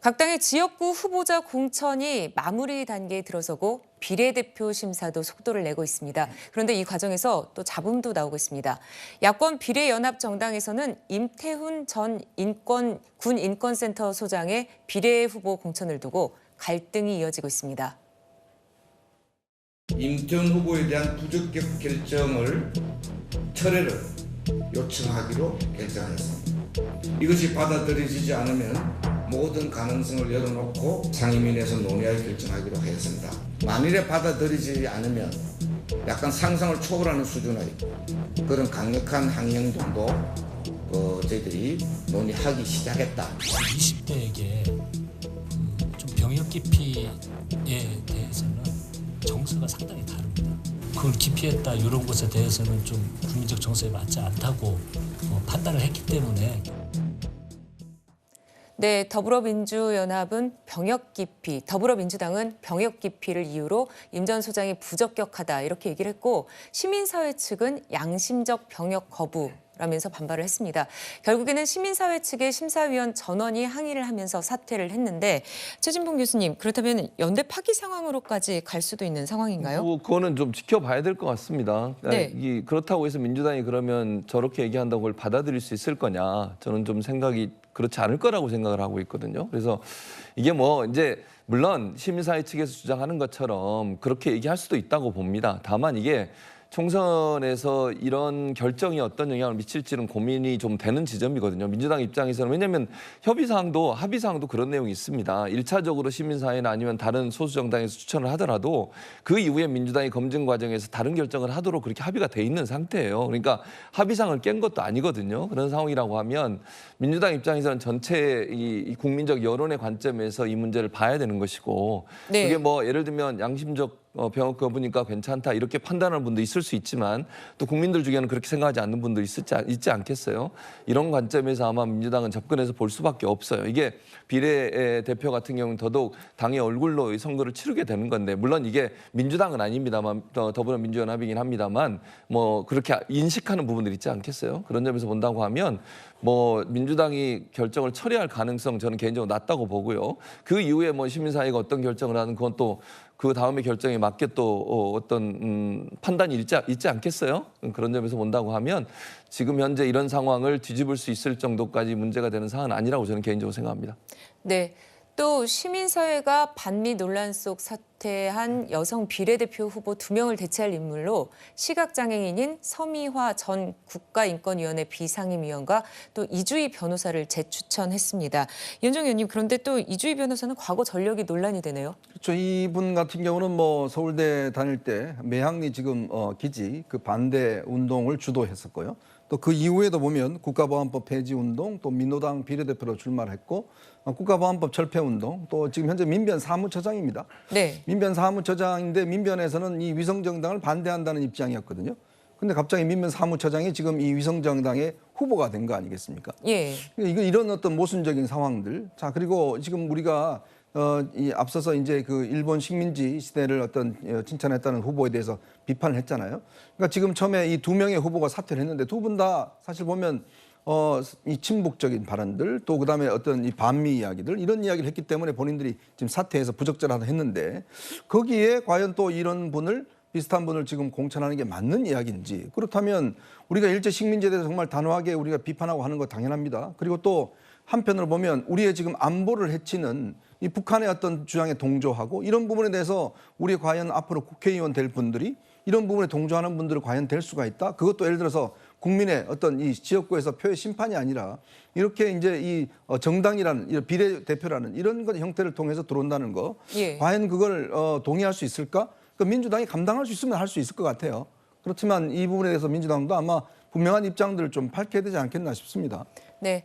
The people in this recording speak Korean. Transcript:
각 당의 지역구 후보자 공천이 마무리 단계에 들어서고 비례대표 심사도 속도를 내고 있습니다. 그런데 이 과정에서 또 잡음도 나오고 있습니다. 야권 비례연합정당에서는 임태훈 전 군 인권센터 소장의 비례 후보 공천을 두고 갈등이 이어지고 있습니다. 임태훈 후보에 대한 부적격 결정을 철회를 요청하기로 결정하였습니다. 이것이 받아들여지지 않으면 모든 가능성을 열어놓고 상임위에서 논의하여 결정하기로 하였습니다. 만일에 받아들이지 않으면 약간 상상을 초월하는 수준의 그런 강력한 항의행동도 저희들이 논의하기 시작했다. 20대에게 좀 병역 기피에 대해서는 정서가 상당히 다릅니다. 그걸 기피했다 이런 것에 대해서는 좀 국민적 정서에 맞지 않다고 판단을 했기 때문에. 네, 더불어민주연합은 병역 기피, 더불어민주당은 병역 기피를 이유로 임 전 소장이 부적격하다 이렇게 얘기를 했고 시민사회 측은 양심적 병역 거부라면서 반발을 했습니다. 결국에는 시민사회 측의 심사위원 전원이 항의를 하면서 사퇴를 했는데 최진봉 교수님, 그렇다면 연대 파기 상황으로까지 갈 수도 있는 상황인가요? 그거는 좀 지켜봐야 될 것 같습니다. 네. 그렇다고 해서 민주당이 그러면 저렇게 얘기한다고 그걸 받아들일 수 있을 거냐? 저는 좀 생각이 그렇지 않을 거라고 생각을 하고 있거든요. 그래서 이게 뭐 이제 물론 시민사회 측에서 주장하는 것처럼 그렇게 얘기할 수도 있다고 봅니다. 다만 이게 총선에서 이런 결정이 어떤 영향을 미칠지는 고민이 좀 되는 지점이거든요. 민주당 입장에서는. 왜냐하면 합의사항도 그런 내용이 있습니다. 1차적으로 시민사회나 아니면 다른 소수정당에서 추천을 하더라도 그 이후에 민주당이 검증 과정에서 다른 결정을 하도록 그렇게 합의가 돼 있는 상태예요. 그러니까 합의사항을 깬 것도 아니거든요. 그런 상황이라고 하면 민주당 입장에서는 전체 이 국민적 여론의 관점에서 이 문제를 봐야 되는 것이고 네. 그게 뭐 예를 들면 양심적 병역 거부니까 괜찮다 이렇게 판단하는 분도 있을 수 있지만 또 국민들 중에는 그렇게 생각하지 않는 분도 있지 않겠어요? 이런 관점에서 아마 민주당은 접근해서 볼 수밖에 없어요. 이게 비례대표 같은 경우는 더더욱 당의 얼굴로 이 선거를 치르게 되는 건데 물론 이게 민주당은 아닙니다만 더불어민주연합이긴 합니다만 뭐 그렇게 인식하는 부분들이 있지 않겠어요? 그런 점에서 본다고 하면 뭐 민주당이 결정을 처리할 가능성 저는 개인적으로 낮다고 보고요. 그 이후에 뭐 시민사회가 어떤 결정을 하는 그건 또 그 다음에 결정에 맞게 또 어떤 판단이 있지 않겠어요? 그런 점에서 본다고 하면 지금 현재 이런 상황을 뒤집을 수 있을 정도까지 문제가 되는 사안은 아니라고 저는 개인적으로 생각합니다. 네. 또 시민사회가 반미 논란 속 사퇴한 여성 비례대표 후보 2명을 대체할 인물로 시각장애인인 서미화 전 국가인권위원회 비상임위원과 또 이주희 변호사를 재추천했습니다. 윤정 의원님, 그런데 또 이주희 변호사는 과거 전력이 논란이 되네요. 그렇죠. 이분 같은 경우는 뭐 서울대 다닐 때 매학리 지금 기지 그 반대 운동을 주도했었고요. 또 그 이후에도 보면 국가보안법 폐지 운동, 또 민노당 비례대표로 출마를 했고 국가보안법 철폐 운동, 또 지금 현재 민변 사무처장입니다. 네. 민변 사무처장인데 민변에서는 이 위성정당을 반대한다는 입장이었거든요. 근데 갑자기 민변 사무처장이 지금 이 위성정당의 후보가 된 거 아니겠습니까? 예. 이런 어떤 모순적인 상황들. 자, 그리고 지금 우리가 이 앞서서 이제 그 일본 식민지 시대를 어떤 칭찬했다는 후보에 대해서 비판을 했잖아요. 그러니까 지금 처음에 이 2명의 후보가 사퇴를 했는데 두 분 다 사실 보면 이 친북적인 발언들 또 그다음에 어떤 이 반미 이야기들 이런 이야기를 했기 때문에 본인들이 지금 사퇴해서 부적절하다 했는데 거기에 과연 또 이런 분을 비슷한 분을 지금 공천하는 게 맞는 이야기인지 그렇다면 우리가 일제 식민지에 대해서 정말 단호하게 우리가 비판하고 하는 거 당연합니다. 그리고 또 한편으로 보면 우리의 지금 안보를 해치는 이 북한의 어떤 주장에 동조하고 이런 부분에 대해서 우리 과연 앞으로 국회의원 될 분들이 이런 부분에 동조하는 분들을 과연 될 수가 있다? 그것도 예를 들어서 국민의 어떤 이 지역구에서 표의 심판이 아니라 이렇게 이제 이 정당이라는 이런 비례대표라는 이런 것 형태를 통해서 들어온다는 거 예. 과연 그걸 동의할 수 있을까? 그 민주당이 감당할 수 있으면 할 수 있을 것 같아요. 그렇지만 이 부분에 대해서 민주당도 아마 분명한 입장들을 좀 밝혀야 되지 않겠나 싶습니다. 네.